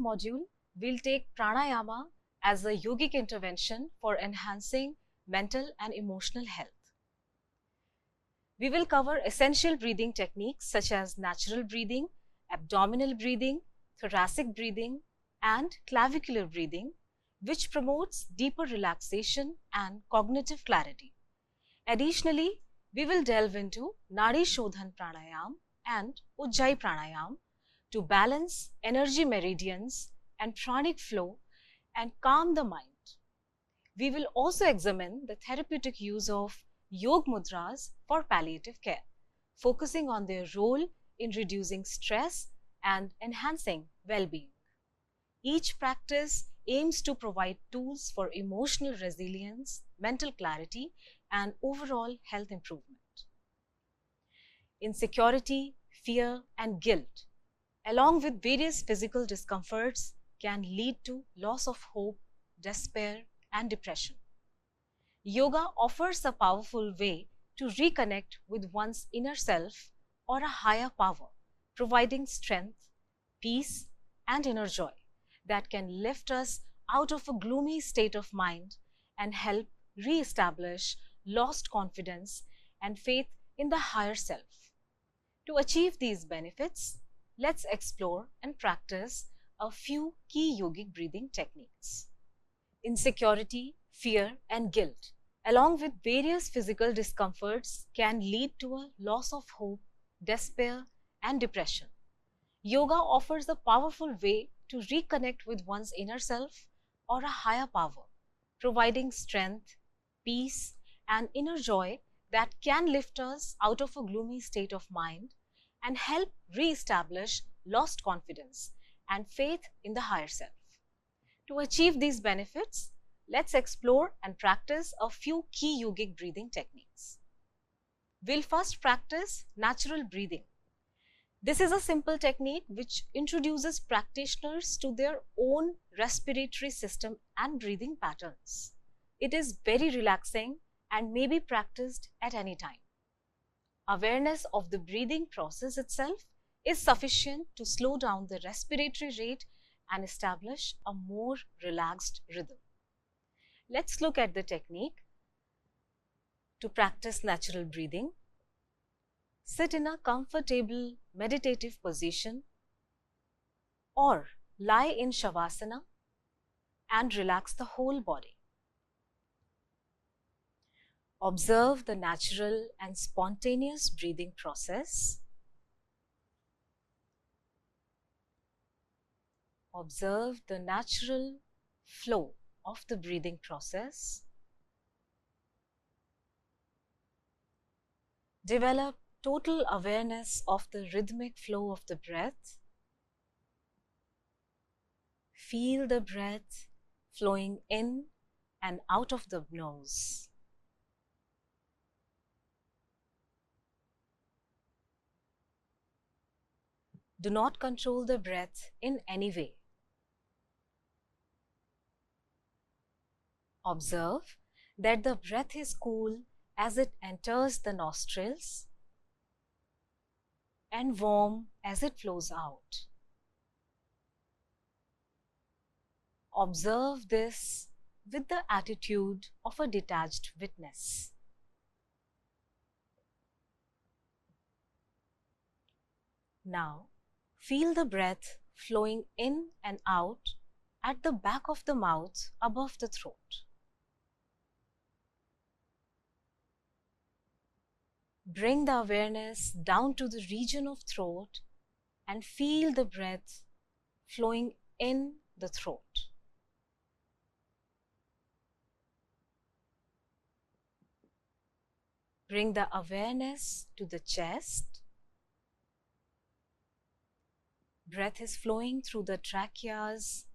module, we'll take pranayama as a yogic intervention for enhancing mental and emotional health. We will cover essential breathing techniques such as natural breathing, abdominal breathing, thoracic breathing, and clavicular breathing, which promotes deeper relaxation and cognitive clarity. Additionally, we will delve into Nadi Shodhan Pranayam and Ujjayi Pranayam to balance energy meridians and pranic flow and calm the mind. We will also examine the therapeutic use of Yoga Mudras for palliative care, focusing on their role in reducing stress and enhancing well-being. Each practice aims to provide tools for emotional resilience, mental clarity, and overall health improvement. Insecurity, fear, and guilt, along with various physical discomforts, can lead to loss of hope, despair, and depression. Yoga offers a powerful way to reconnect with one's inner self or a higher power, providing strength, peace, and inner joy that can lift us out of a gloomy state of mind and help re-establish lost confidence and faith in the higher self. To achieve these benefits, let's explore and practice a few key yogic breathing techniques. Insecurity, fear, and guilt, along with various physical discomforts, can lead to a loss of hope, despair, and depression. Yoga offers a powerful way to reconnect with one's inner self or a higher power, providing strength, peace, and inner joy that can lift us out of a gloomy state of mind and help re-establish lost confidence and faith in the higher self. To achieve these benefits, let's explore and practice a few key yogic breathing techniques. We'll first practice natural breathing. This is a simple technique which introduces practitioners to their own respiratory system and breathing patterns. It is very relaxing and may be practiced at any time. Awareness of the breathing process itself is sufficient to slow down the respiratory rate and establish a more relaxed rhythm. Let's look at the technique. To practice natural breathing, sit in a comfortable meditative position or lie in Shavasana and relax the whole body. Observe the natural and spontaneous breathing process. Observe the natural flow of the breathing process. Develop total awareness of the rhythmic flow of the breath. Feel the breath flowing in and out of the nose. Do not control the breath in any way. Observe that the breath is cool as it enters the nostrils and warm as it flows out. Observe this with the attitude of a detached witness. Now, feel the breath flowing in and out at the back of the mouth above the throat. Bring the awareness down to the region of throat and feel the breath flowing in the throat. Bring the awareness to the chest. Breath is flowing through the tracheas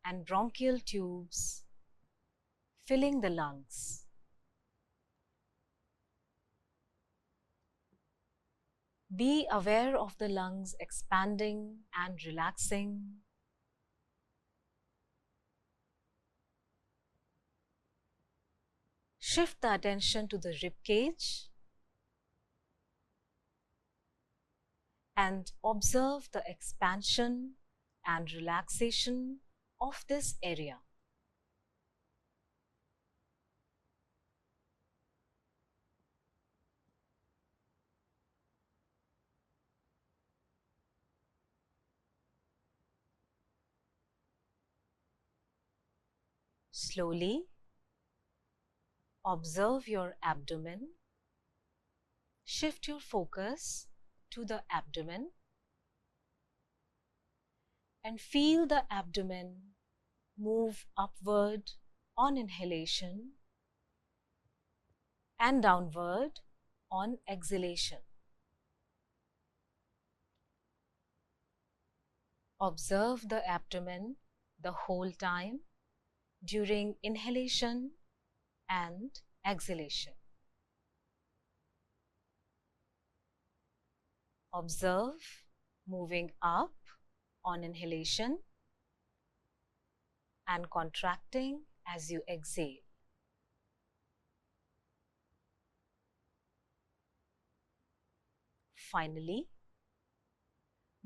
and bronchial tubes, filling the lungs. Be aware of the lungs expanding and relaxing. Shift the attention to the rib cage and observe the expansion and relaxation of this area. Slowly observe your abdomen. Shift your focus to the abdomen and feel the abdomen move upward on inhalation and downward on exhalation. Observe the abdomen the whole time during inhalation and exhalation. Observe moving up on inhalation and contracting as you exhale. Finally,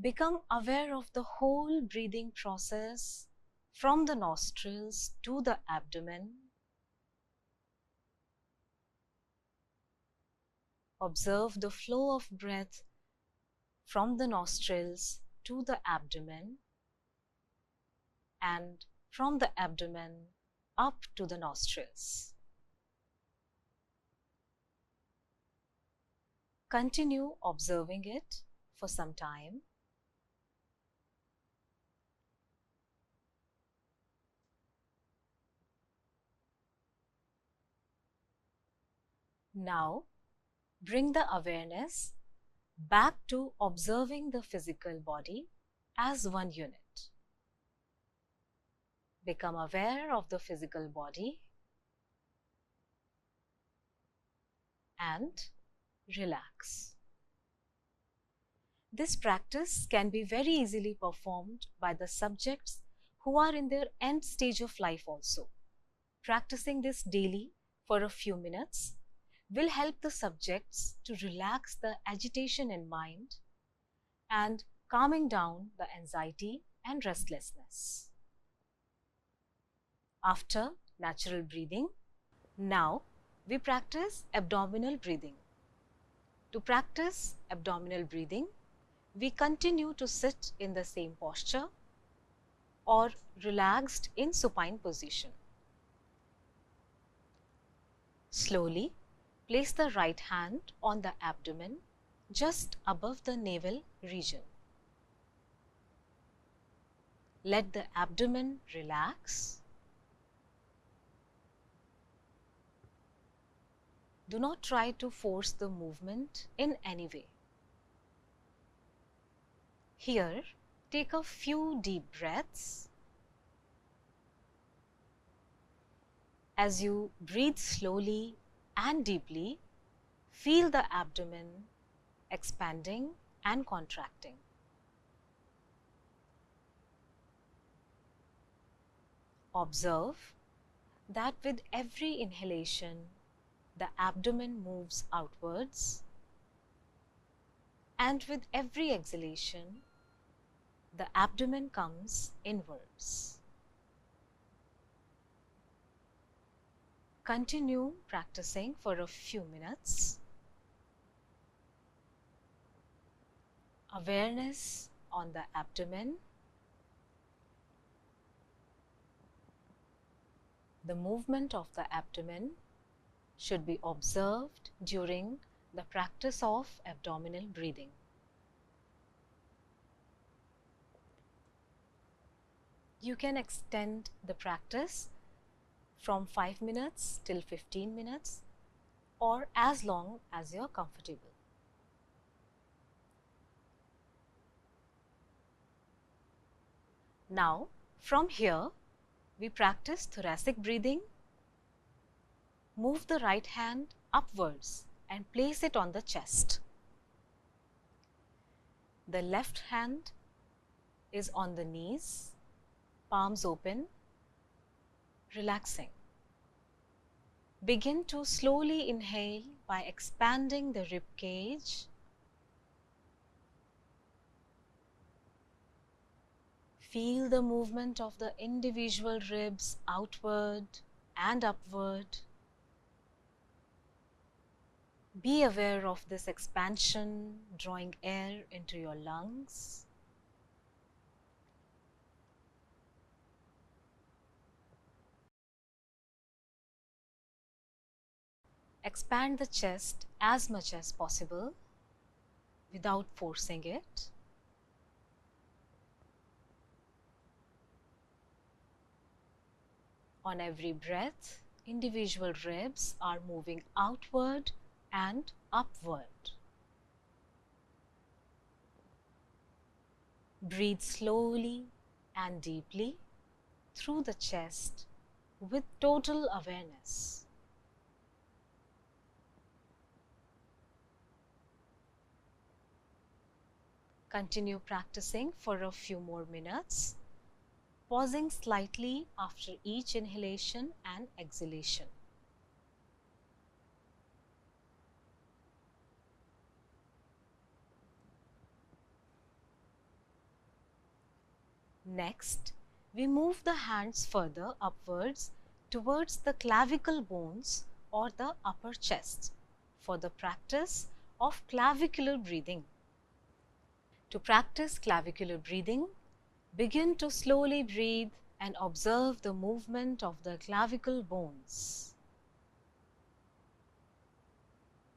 become aware of the whole breathing process from the nostrils to the abdomen. Observe the flow of breath from the nostrils to the abdomen and from the abdomen up to the nostrils. Continue observing it for some time. Now, bring the awareness back to observing the physical body as one unit. Become aware of the physical body and relax. This practice can be very easily performed by the subjects who are in their end stage of life also. Practicing this daily for a few minutes will help the subjects to relax the agitation in mind and calming down the anxiety and restlessness. After natural breathing, now we practice abdominal breathing. To practice abdominal breathing, we continue to sit in the same posture or relaxed in supine position. Slowly place the right hand on the abdomen just above the navel region. Let the abdomen relax. Do not try to force the movement in any way. Here, take a few deep breaths. As you breathe slowly and deeply, feel the abdomen expanding and contracting. Observe that with every inhalation, the abdomen moves outwards, and with every exhalation, the abdomen comes inwards. Continue practicing for a few minutes. Awareness on the abdomen. The movement of the abdomen should be observed during the practice of abdominal breathing. You can extend the practice from 5 minutes till 15 minutes or as long as you're comfortable. Now, from here, we practice thoracic breathing. Move the right hand upwards and place it on the chest. The left hand is on the knees, palms open, relaxing. Begin to slowly inhale by expanding the rib cage. Feel the movement of the individual ribs outward and upward. Be aware of this expansion, drawing air into your lungs. Expand the chest as much as possible without forcing it. On every breath, individual ribs are moving outward and upward. Breathe slowly and deeply through the chest with total awareness. Continue practicing for a few more minutes, pausing slightly after each inhalation and exhalation. Next, we move the hands further upwards towards the clavicle bones or the upper chest for the practice of clavicular breathing. To practice clavicular breathing, begin to slowly breathe and observe the movement of the clavicle bones.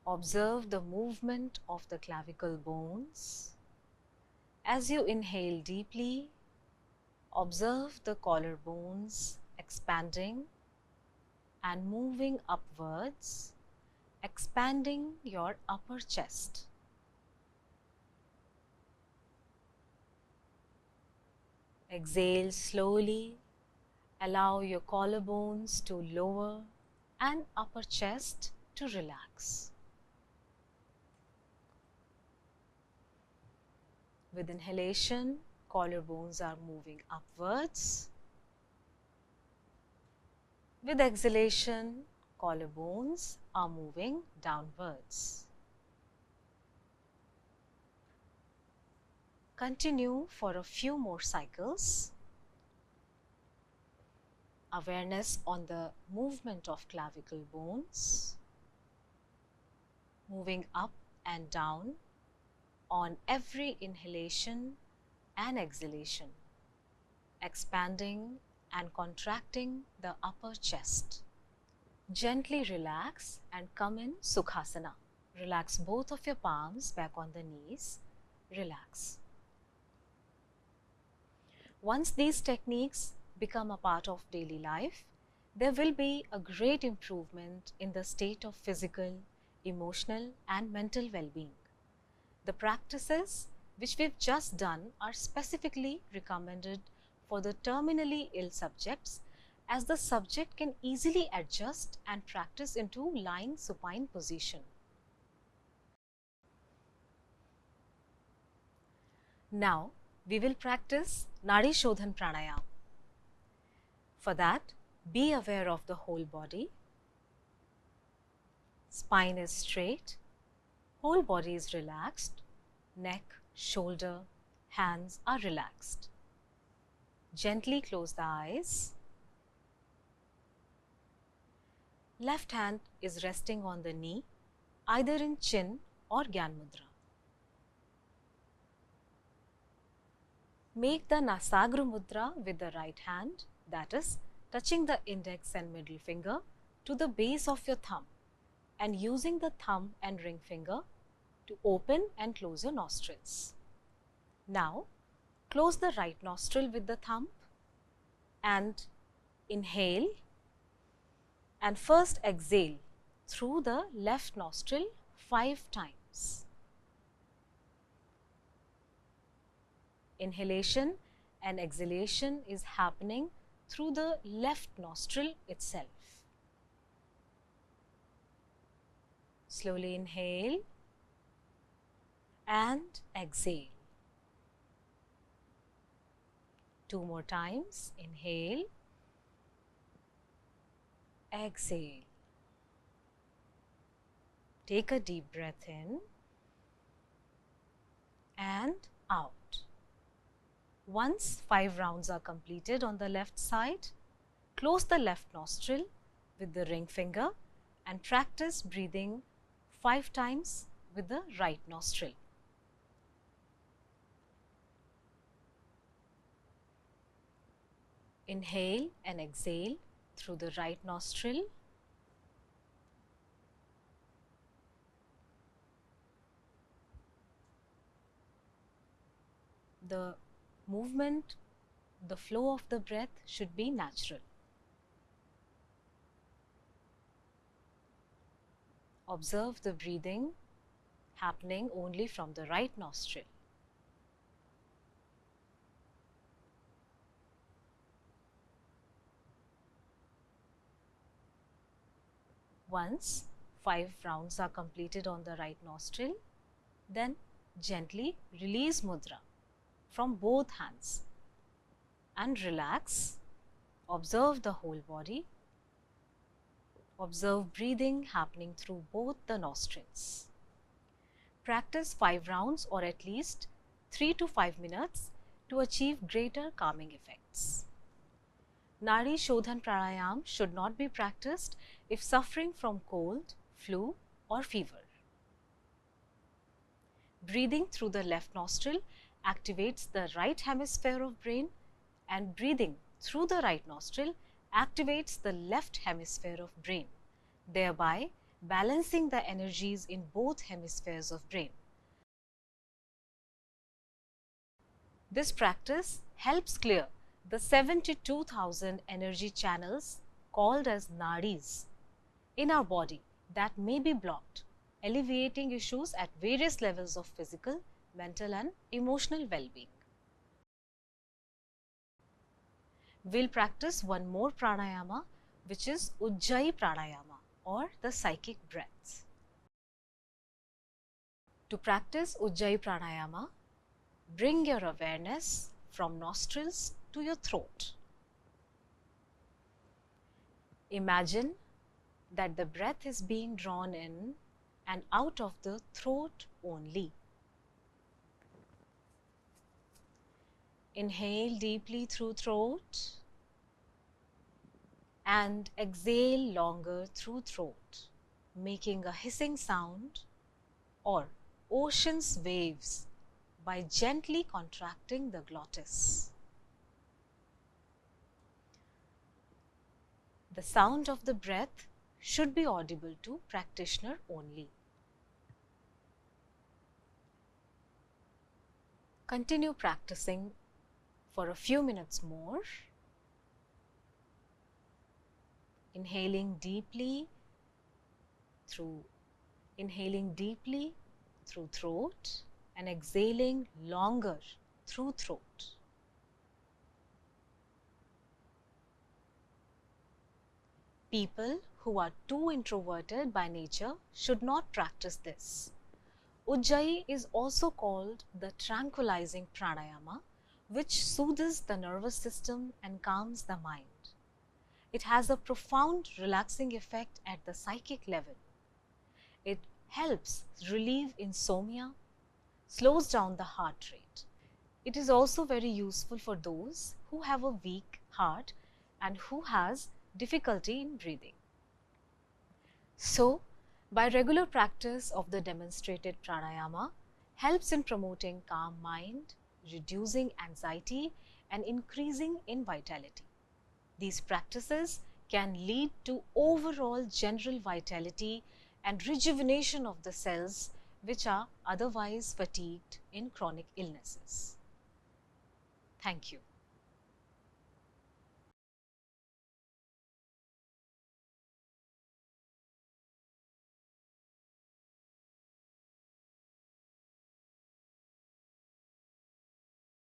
Observe the movement of the clavicle bones. As you inhale deeply, observe the collarbones expanding and moving upwards, expanding your upper chest. Exhale slowly, allow your collarbones to lower and upper chest to relax. With inhalation, collarbones are moving upwards. With exhalation, collarbones are moving downwards. Continue for a few more cycles. Awareness on the movement of clavicle bones, moving up and down on every inhalation and exhalation, expanding and contracting the upper chest. Gently relax and come in Sukhasana. Relax both of your palms back on the knees. Relax. Once these techniques become a part of daily life, there will be a great improvement in the state of physical, emotional, and mental well-being. The practices which we've just done are specifically recommended for the terminally ill subjects, as the subject can easily adjust and practice into lying supine position. Now, we will practice Nadi Shodhan Pranayam. For that, be aware of the whole body. Spine is straight, whole body is relaxed, neck, shoulder, hands are relaxed. Gently close the eyes. Left hand is resting on the knee, either in chin or Gyan Mudra. Make the Nasagra Mudra with the right hand, that is, touching the index and middle finger to the base of your thumb and using the thumb and ring finger to open and close your nostrils. Now, close the right nostril with the thumb and inhale, and first exhale through the left nostril 5 times. Inhalation and exhalation is happening through the left nostril itself. Slowly inhale and exhale. 2 more times. Inhale, exhale. Take a deep breath in and out. Once 5 rounds are completed on the left side, close the left nostril with the ring finger and practice breathing 5 times with the right nostril. Inhale and exhale through the right nostril. The movement, the flow of the breath should be natural. Observe the breathing happening only from the right nostril. Once 5 rounds are completed on the right nostril, then gently release mudra from both hands and relax. Observe the whole body. Observe breathing happening through both the nostrils. Practice 5 rounds or at least 3 to 5 minutes to achieve greater calming effects. Nadi Shodhan Pranayam should not be practiced if suffering from cold, flu or fever. Breathing through the left nostril activates the right hemisphere of brain, and breathing through the right nostril activates the left hemisphere of brain, thereby balancing the energies in both hemispheres of brain. This practice helps clear the 72,000 energy channels called as nadis in our body that may be blocked, alleviating issues at various levels of physical, mental and emotional well-being. We'll practice one more pranayama, which is Ujjayi Pranayama or the psychic breaths. To practice Ujjayi Pranayama, bring your awareness from nostrils to your throat. Imagine that the breath is being drawn in and out of the throat only. Inhale deeply through throat and exhale longer through throat, making a hissing sound or ocean's waves by gently contracting the glottis. The sound of the breath should be audible to practitioner only. Continue practicing for a few minutes more. Inhaling deeply through throat and exhaling longer through throat. People who are too introverted by nature should not practice this. Ujjayi is also called the tranquilizing pranayama, which soothes the nervous system and calms the mind. It has a profound relaxing effect at the psychic level. It helps relieve insomnia, slows down the heart rate. It is also very useful for those who have a weak heart and who has difficulty in breathing. So, by regular practice of the demonstrated pranayama helps in promoting calm mind, reducing anxiety and increasing in vitality. These practices can lead to overall general vitality and rejuvenation of the cells which are otherwise fatigued in chronic illnesses. Thank you.